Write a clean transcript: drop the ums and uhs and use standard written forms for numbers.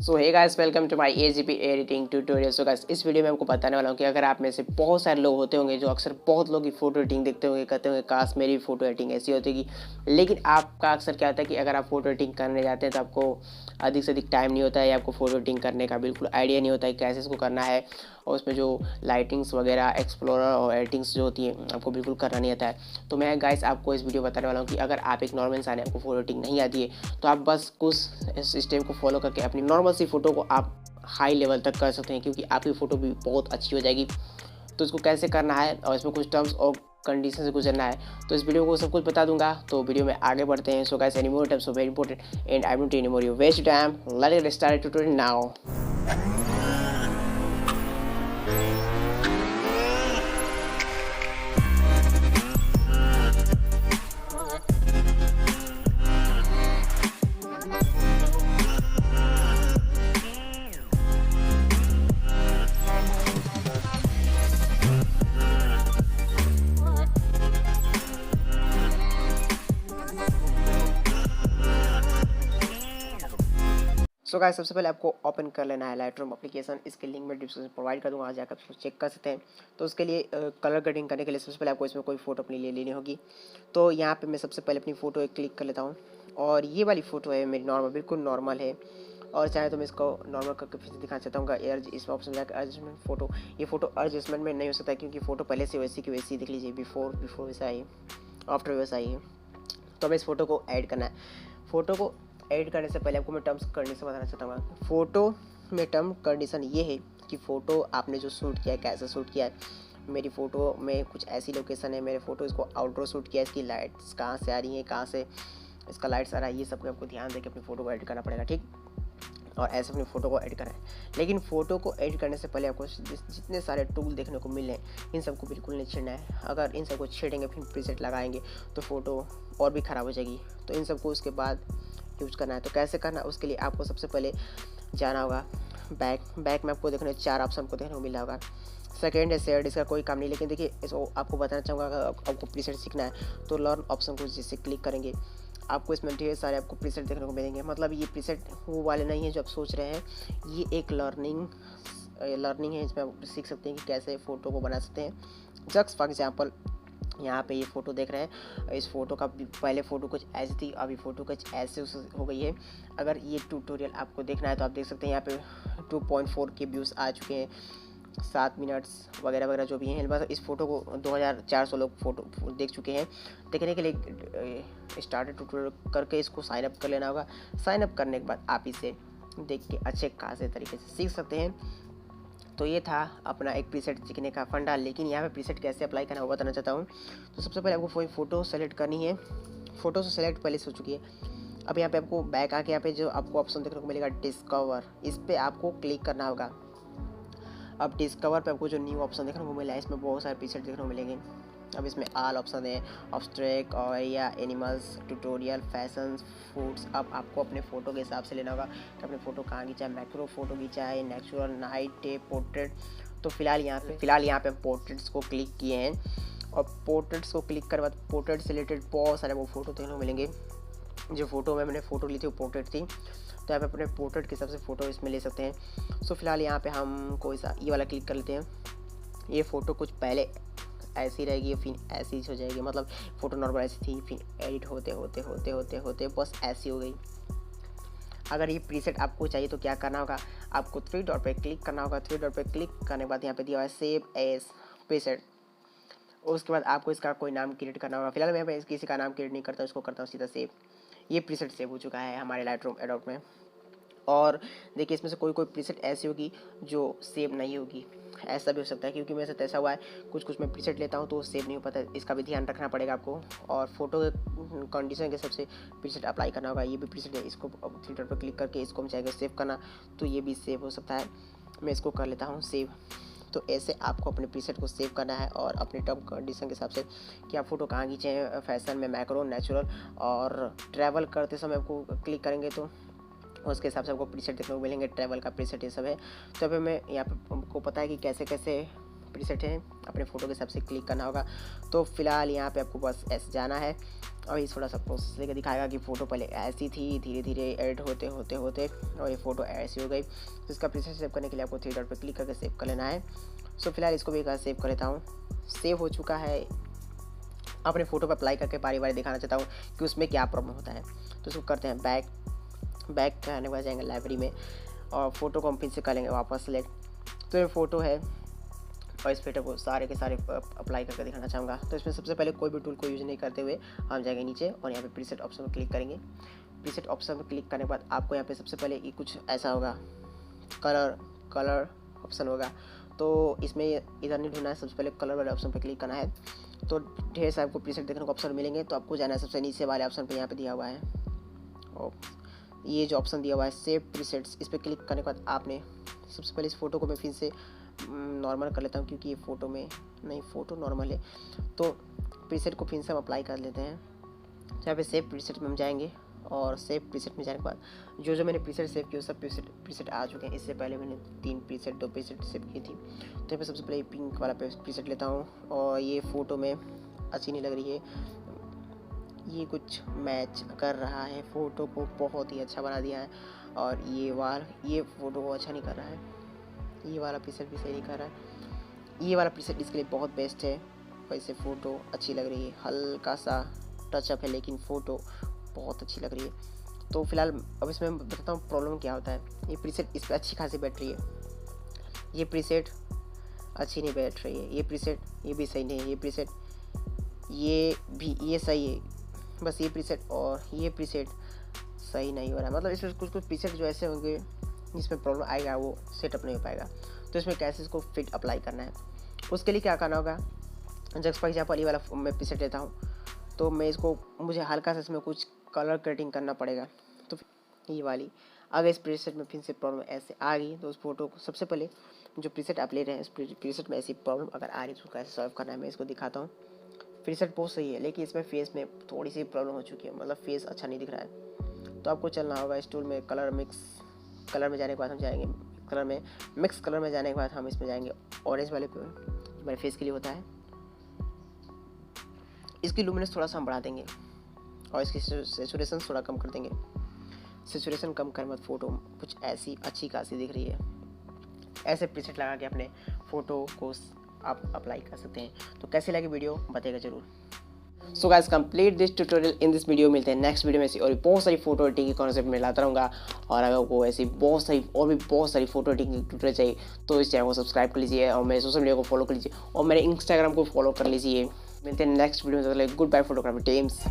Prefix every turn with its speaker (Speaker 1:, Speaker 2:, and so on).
Speaker 1: So hey guys, welcome to my AGP editing tutorial. So guys, इस video में आपको बताने वाला हूँ कि अगर आप में से बहुत सारे लोग होते होंगे जो अक्सर बहुत लोग की फोटो एडिटिंग देखते होंगे, कहते होंगे काश मेरी फोटो एडिटिंग ऐसी होती। लेकिन आपका अक्सर क्या होता है कि अगर आप फोटो एडिटिंग करने जाते हैं तो आपको अधिक से अधिक टाइम नहीं होता है, या आपको फोटो एडिटिंग करने का बिल्कुल आइडिया नहीं होता है कैसे इसको करना है, और उसमें जो लाइटिंग्स वगैरह एक्सप्लोरर और एडिटिंग्स जो होती है आपको बिल्कुल करना नहीं आता है। तो मैं गाइस आपको इस वीडियो बताने वाला हूँ कि अगर आप एक नॉर्मल इंसान है, आपको फोटो एडिटिंग नहीं आती है, तो आप बस कुछ इस स्टेप को फॉलो करके अपनी नॉर्मल सी फोटो को आप हाई लेवल तक कर सकते हैं, क्योंकि आपकी फ़ोटो भी बहुत अच्छी हो जाएगी। तो इसको कैसे करना है और इसमें कुछ टर्म्स और कंडीशन से गुजरना है, तो इस वीडियो को सब कुछ बता दूंगा। तो वीडियो में आगे बढ़ते हैं। So guys, any more time so very important and I don't any more you waste time, let's get started tutorial now. So guys, सबसे पहले आपको ओपन कर लेना है लाइटरूम एप्लीकेशन। इसके लिंक मैं डिस्क्रिप्शन में प्रोवाइड कर दूँगा, आज जाकर उसको चेक कर सकते हैं। तो उसके लिए कलर ग्रेडिंग करने के लिए सबसे पहले आपको इसमें कोई फ़ोटो अपनी लिए लेनी होगी। तो यहाँ पे मैं सबसे पहले अपनी फ़ोटो एक क्लिक कर लेता हूँ, और ये वाली फ़ोटो है मेरी नॉर्मल, बिल्कुल नॉर्मल है। और चाहे तो मैं इसको नॉर्मल करके फिर से दिखाना चाहता हूँ। अर्ज इसमें ऑप्शन जाकर एडजस्टमेंट फ़ोटो, ये फ़ोटो एडजस्टमेंट में नहीं हो सकता क्योंकि फ़ोटो पहले से वैसी की वैसी देख लीजिए, बिफोर वैसा ही, आफ्टर वैसा ही है। तो हमें इस फ़ोटो को ऐड करना है। फ़ोटो को ऐड करने से पहले आपको मैं टर्म्स कंडीशन बताना चाहता हूँ। फ़ोटो में टर्म कंडीशन ये है कि फ़ोटो आपने जो शूट किया है कैसे शूट किया है। मेरी फ़ोटो में कुछ ऐसी लोकेशन है, मेरे फ़ोटो इसको आउटडोर शूट किया है, इसकी लाइट्स कहाँ से आ रही हैं, कहाँ से इसका लाइट्स आ रहा है, ये सब आपको ध्यान देकर अपनी फ़ोटो को एडिट करना पड़ेगा, ठीक। और ऐसे अपनी फ़ोटो को ऐड करें। लेकिन फ़ोटो को ऐड करने से पहले आपको जितने सारे टूल देखने को मिले हैं इन सबको बिल्कुल नहीं छेड़ना है। अगर इन सबको छेड़ेंगे फिर प्रीसेट लगाएंगे तो फ़ोटो और भी ख़राब हो जाएगी। तो इन सबको उसके बाद यूज़ करना है। तो कैसे करना है, उसके लिए आपको सबसे पहले जाना होगा बैक में। आपको देखने 4 ऑप्शन को देखने को मिला होगा। सेकेंड है शेयर्ड, इसका कोई काम नहीं। लेकिन देखिए, इसको आपको बताना चाहूँगा, अगर आपको प्रीसेट सीखना है तो लर्न ऑप्शन को जिससे क्लिक करेंगे आपको इसमें ढेर सारे आपको प्रीसेट देखने को मिलेंगे। मतलब ये प्रीसेट वो वाले नहीं है जो आप सोच रहे हैं, ये एक लर्निंग है। इसमें आप सीख सकते हैं कि कैसे फ़ोटो को बना सकते हैं। जस्ट फॉर एग्जांपल, यहाँ पे ये फ़ोटो देख रहे हैं, इस फ़ोटो का पहले फ़ोटो कुछ ऐसी थी, अभी फ़ोटो कुछ ऐसे हो गई है। अगर ये ट्यूटोरियल आपको देखना है तो आप देख सकते हैं, यहाँ पे 2.4 के व्यूज़ आ चुके हैं, 7 मिनट्स वगैरह वगैरह जो भी हैं। बस इस फ़ोटो को 2400 लोग फ़ोटो देख चुके हैं। देखने के लिए स्टार्ट ट्यूटोरियल करके इसको साइन अप कर लेना होगा। साइन अप करने के बाद आप इसे देख के अच्छे खासे तरीके से सीख सकते हैं। तो ये था अपना एक प्रीसेट सीखने का फंडा। लेकिन यहाँ पे प्रीसेट कैसे अप्लाई करना है वो बताना चाहता हूँ। तो सबसे पहले आपको कोई फ़ोटो सेलेक्ट करनी है। फ़ोटो से सेलेक्ट पहले से हो चुकी है। अब यहाँ पे आपको बैक आके यहाँ पे जो आपको ऑप्शन देखने को मिलेगा डिस्कवर, इस पर आपको क्लिक करना होगा। अब डिस्कवर पे आपको जो न्यू ऑप्शन देखने को मिला है, इसमें बहुत सारे प्रीसेट देखने को मिलेंगे। अब इसमें ऑल ऑप्शन है, ऑब्स्ट्रैक्ट और या एनिमल्स, ट्यूटोरियल, फैशन, फूड्स। अब आपको अपने फ़ोटो के हिसाब से लेना होगा कि अपने फ़ोटो कहाँ खींचा है, मैक्रो फ़ोटो खींचा है, नेचुरल, नाइट, डे, पोर्ट्रेट। तो फिलहाल यहाँ पे हम पोर्ट्रेट्स को क्लिक किए हैं। और पोर्ट्रेट्स को क्लिक करने बाद पोर्ट्रेट से रिलेटेड बहुत सारे वो फ़ोटो देखने को मिलेंगे। जो फ़ोटो में मैंने फ़ोटो ली थी वो पोर्ट्रेट थी, तो यहाँ पे अपने पोर्ट्रेट के हिसाब से फ़ोटो इसमें ले सकते हैं। सो फिलहाल यहाँ पे हम कोई सा ये वाला क्लिक कर लेते हैं। ये फ़ोटो कुछ पहले ऐसी रहेगी फिर ऐसी हो जाएगी, मतलब फ़ोटो नॉर्मल ऐसी थी फिर एडिट होते बस ऐसी हो गई। अगर ये प्रीसेट आपको चाहिए तो क्या करना होगा, आपको 3 डॉट पे क्लिक करना होगा। 3 डॉट पे क्लिक करने के बाद यहाँ पे दिया हुआ है सेव एज प्रीसेट। उसके बाद आपको इसका कोई नाम क्रिएट करना होगा। फिलहाल मैं किसी का नाम क्रिएट नहीं करता, उसको करता हूँ सीधा सेव। ये प्रीसेट सेव हो चुका है हमारे लाइटरूम एडोब में। और देखिए, इसमें से कोई प्रीसेट ऐसी होगी जो सेव नहीं होगी, ऐसा भी हो सकता है क्योंकि मेरे साथ ऐसा हुआ है। कुछ मैं प्रीसेट लेता हूँ तो सेव नहीं हो पाता, इसका भी ध्यान रखना पड़ेगा आपको। और फोटो के कंडीशन के हिसाब से प्रीसेट अप्लाई करना होगा। ये भी प्रीसेट है, इसको अब थ्री डॉट पर क्लिक करके इसको हम चाहेंगे सेव करना तो ये भी सेव हो सकता है। मैं इसको कर लेता हूँ सेव। तो ऐसे आपको अपने प्रीसेट को सेव करना है और अपने टर्म कंडीशन के हिसाब से कि आप फ़ोटो कहाँ खींचे हैं, फैशन में, मैक्रो, नेचुरल और ट्रैवल करते समय आपको क्लिक करेंगे तो उसके हिसाब से आपको प्रीसेट देखने को मिलेंगे। ट्रैवल का प्रीसेट ये सब है। तो अभी मैं यहाँ पे आपको पता है कि कैसे कैसे प्रीसेट है, अपने फ़ोटो के हिसाब से क्लिक करना होगा। तो फिलहाल यहाँ पे आपको बस ऐसे जाना है और ये थोड़ा सा प्रोसेस लेकर दिखाएगा कि फ़ोटो पहले ऐसी थी, धीरे धीरे एडिट होते होते होते और ये फ़ोटो ऐसी हो गई। तो इसका प्रीसेट सेव करने के लिए आपको 3 डॉट पर क्लिक करके सेव कर लेना है। सो फिलहाल इसको भी एक बार सेव कर लेता हूँ। सेव हो चुका है। अपने फ़ोटो पर अप्लाई करके बारी बारी दिखाना चाहता हूँ कि उसमें क्या प्रॉब्लम होता है। तो इसको करते हैं बैक करने के बाद जाएंगे लाइब्रेरी में और फ़ोटो को हम फिर से कर लेंगे वापस सेलेक्ट। तो ये फ़ोटो है और इस फोटो को सारे के सारे अप्लाई करके दिखाना चाहूँगा। तो इसमें सबसे पहले कोई भी टूल को यूज़ नहीं करते हुए हम जाएंगे नीचे और यहाँ पे प्रीसेट ऑप्शन पर क्लिक करेंगे। प्रीसेट ऑप्शन पर क्लिक करने के बाद आपको यहाँ पे सबसे पहले ये कुछ ऐसा होगा, कलर ऑप्शन होगा। तो इसमें इधर नहीं ढूंढना है, सबसे पहले कलर वाले ऑप्शन पर क्लिक करना है। तो ढेर सारे आपको प्रीसेट देखने को ऑप्शन मिलेंगे। तो आपको जाना है सबसे नीचे वाले ऑप्शन पर, यहाँ पे दिया हुआ है और ये जो ऑप्शन दिया हुआ है सेव प्रीसेट्स, इस पर क्लिक करने के बाद आपने सबसे पहले इस फोटो को मैं फिर से नॉर्मल कर लेता हूँ क्योंकि ये फ़ोटो में नहीं, फ़ोटो नॉर्मल है। तो प्रीसेट को फिर से हम अप्लाई कर लेते हैं। यहाँ पे सेव प्रीसेट में हम जाएंगे और सेव प्रीसेट में जाने के बाद जो मैंने प्रीसेट सेव किया सब प्रीसेट आ चुके हैं। इससे पहले मैंने 2 प्रीसेट सेव की थी। तो यहाँ पे सबसे पहले पिंक वाला प्रीसेट लेता हूँ और ये फ़ोटो में अच्छी नहीं लग रही है, ये कुछ मैच कर रहा है, फ़ोटो को बहुत ही अच्छा बना दिया है। और ये फ़ोटो को अच्छा नहीं कर रहा है, ये वाला प्रीसेट भी सही नहीं कर रहा है। ये वाला प्रीसेट इसके लिए बहुत बेस्ट है। वैसे फ़ोटो अच्छी लग रही है, हल्का सा टचअप है लेकिन फ़ोटो बहुत अच्छी लग रही है। तो फिलहाल अब इसमें बताता हूँ प्रॉब्लम क्या होता है। ये प्रीसेट इस पर अच्छी खासी बैठ रही है, ये प्रीसेट अच्छी नहीं बैठ रही है, ये प्रीसेट ये भी सही नहीं है, ये प्रीसेट ये भी ये सही है, बस ये प्रीसेट और ये प्रीसेट सही नहीं हो रहा है। मतलब इसमें कुछ प्रीसेट जो ऐसे होंगे जिसमें प्रॉब्लम आएगा वो सेटअप नहीं हो पाएगा। तो इसमें कैसे इसको फिट अप्लाई करना है, उसके लिए क्या करना होगा। जस्ट फॉर एग्जाम्पल ये वाला मैं प्रीसेट लेता हूँ, तो मैं इसको मुझे हल्का सा इसमें कुछ कलर ग्रेडिंग करना पड़ेगा। तो ये वाली अगर इस प्रीसेट में फिर से प्रॉब्लम ऐसे आ गई तो उस फोटो को सबसे पहले जो प्रीसेट आप ले रहे हैं, इस प्रीसेट में ऐसी प्रॉब्लम अगर आ रही है तो कैसे सॉल्व करना है मैं इसको दिखाता हूँ। प्रीसेट बहुत सही है लेकिन इसमें फेस में थोड़ी सी प्रॉब्लम हो चुकी है, मतलब फेस अच्छा नहीं दिख रहा है। तो आपको चलना होगा इस टूल में, कलर में जाने के बाद हम जाएंगे मिक्स कलर में जाने के बाद हम इसमें जाएंगे ऑरेंज वाले पे, जो मेरे फेस के लिए होता है। इसकी लुमिनेंस थोड़ा सा हम बढ़ा देंगे और इसकी सैचुरेशन थोड़ा कम कर देंगे। सैचुरेशन कम करने बाद फ़ोटो कुछ ऐसी अच्छी खासी दिख रही है। ऐसे प्रीसेट लगा के अपने फ़ोटो को आप अप्लाई कर सकते हैं। तो कैसी लगी वीडियो बताइएगा जरूर। So guys complete this tutorial in this video. मिलते हैं नेक्स्ट वीडियो में ऐसी और भी बहुत सारी फोटो एडिटिंग की कॉन्सेप्ट में लाता रहूँगा। और अगर आपको ऐसी बहुत सारी फोटो एडिटिंग की ट्यूटोरियल चाहिए तो इस चैनल को सब्सक्राइब कर लीजिए और मेरे सोशल मीडिया को फॉलो कर लीजिए और मेरे इंस्टाग्राम को फॉलो कर लीजिए। मिलते हैं नेक्स्ट वीडियो में। Good bye photography teams.